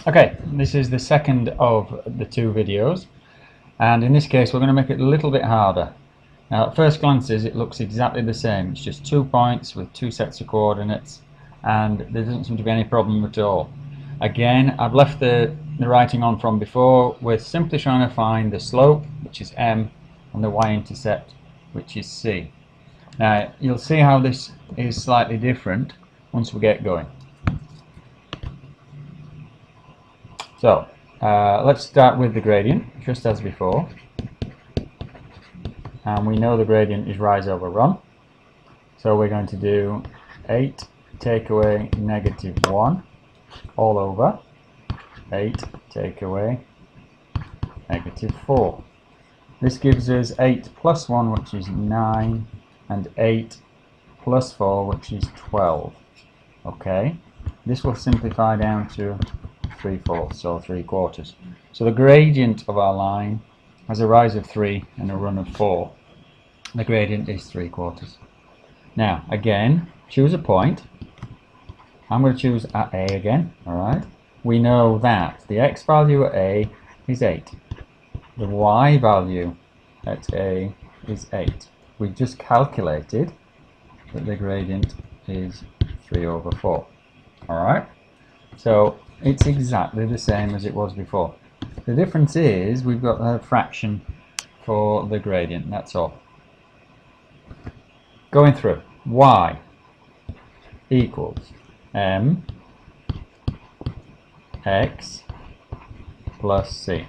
Okay, this is the second of the two videos, and in this case we're going to make it a little bit harder. Now at first glances it looks exactly the same. It's just 2 points with 2 sets of coordinates, and there doesn't seem to be any problem at all. Again, I've left the writing on from before. We're simply trying to find the slope, which is m, and the y-intercept, which is c. Now you'll see how this is slightly different once we get going. So let's start with the gradient, just as before. And we know the gradient is rise over run. So we're going to do 8 take away -1 all over 8 take away -4. This gives us 8 plus 1, which is 9, and 8 plus 4, which is 12. Okay, this will simplify down to 3/4, or 3/4. So the gradient of our line has a rise of 3 and a run of 4. The gradient is 3/4. Now again, choose a point. I'm going to choose at A again. Alright, we know that the x value at A is 8. The y value at A is 8. We've just calculated that the gradient is 3/4. Alright, so it's exactly the same as it was before. The difference is we've got a fraction for the gradient, that's all. Going through, y equals m x plus c.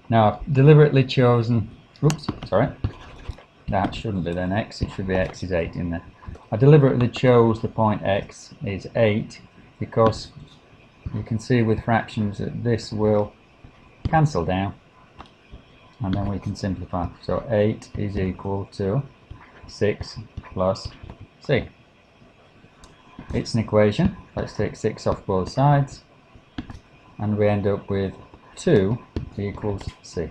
Now I've deliberately chosen, oops, sorry, that shouldn't be then x, it should be x is 8 in there. I deliberately chose the point x is 8 because you can see with fractions that this will cancel down and then we can simplify. So 8 is equal to 6 plus c. It's an equation. Let's take 6 off both sides and we end up with 2 equals c.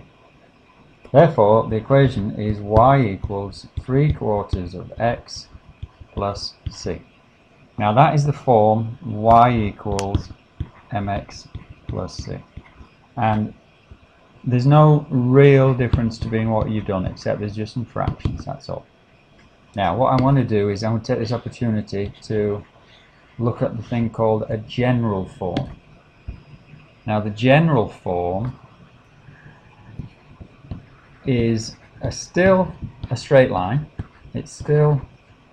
Therefore the equation is y equals 3/4 of x plus c. Now that is the form y equals mx plus c, and there's no real difference to being what you've done, except there's just some fractions, that's all. Now what I want to do is I want to take this opportunity to look at the thing called a general form. Now the general form is still a straight line, it still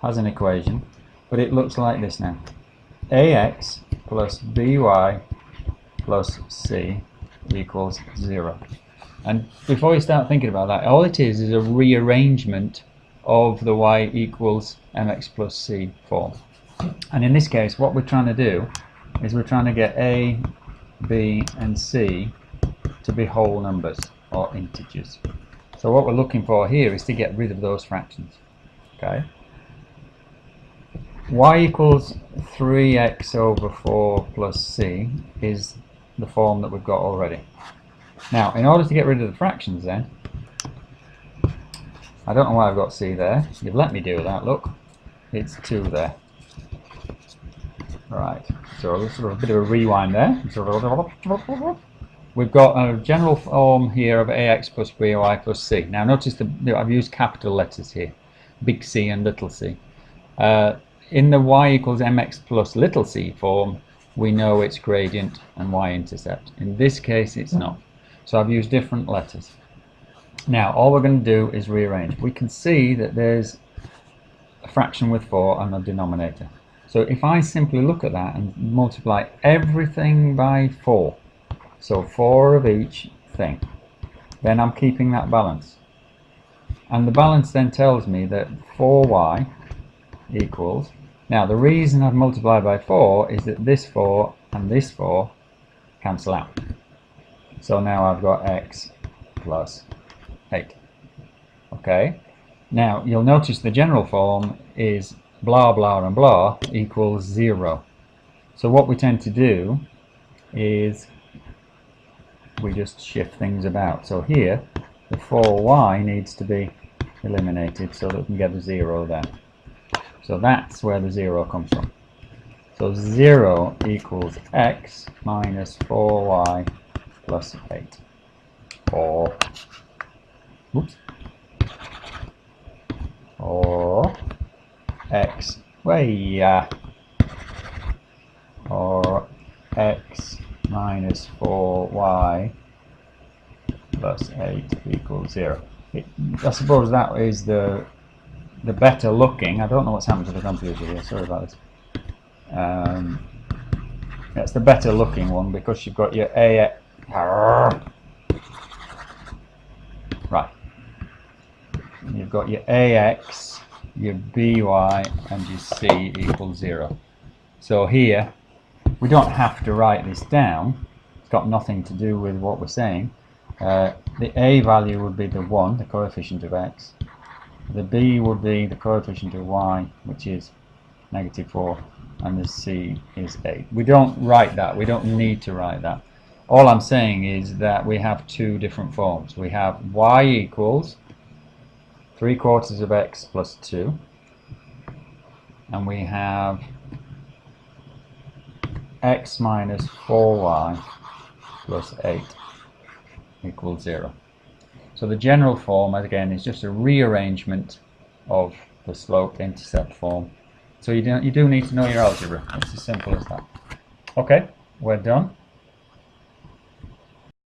has an equation, but it looks like this now. Ax plus by plus c equals 0. And before you start thinking about that, all it is a rearrangement of the y equals mx plus c form. And in this case what we're trying to do is we're trying to get a, b and c to be whole numbers or integers. So what we're looking for here is to get rid of those fractions. Okay, y equals 3x over 4 plus c is the form that we've got already. Now in order to get rid of the fractions then, I don't know why I've got c there, you've let me do that, look, it's 2 there. Right, so sort of a bit of a rewind there. We've got a general form here of ax plus by plus c. Now notice that I've used capital letters here, big C and little c. In the y equals mx plus little c form, we know it's gradient and y-intercept. In this case it's not. So I've used different letters. Now all we're going to do is rearrange. We can see that there's a fraction with 4 on the denominator. So if I simply look at that and multiply everything by 4, so 4 of each thing, then I'm keeping that balance. And the balance then tells me that 4y equals, now the reason I've multiplied by 4 is that this 4 and this 4 cancel out. So now I've got x plus 8. Okay, now you'll notice the general form is blah blah and blah equals 0. So what we tend to do is we just shift things about. So here the 4y needs to be eliminated so that we can get the 0 there. So that's where the 0 comes from. So 0 equals x minus 4y plus 8. Or, oops, or x, or x minus 4y plus 8 equals 0. I suppose that is the better looking. I don't know what's happened to the computer here, sorry about this. That's the better looking one because you've got your A. Right. You've got your AX, your BY, and your C equals 0. So here, we don't have to write this down. It's got nothing to do with what we're saying. The A value would be the 1, the coefficient of X. The B would be the coefficient of Y, which is -4, and the C is 8. We don't write that. We don't need to write that. All I'm saying is that we have two different forms. We have Y equals 3/4 of X plus 2, and we have X minus 4Y plus 8 equals 0. So the general form, again, is just a rearrangement of the slope-intercept form. So you do need to know your algebra. It's as simple as that. Okay, we're done.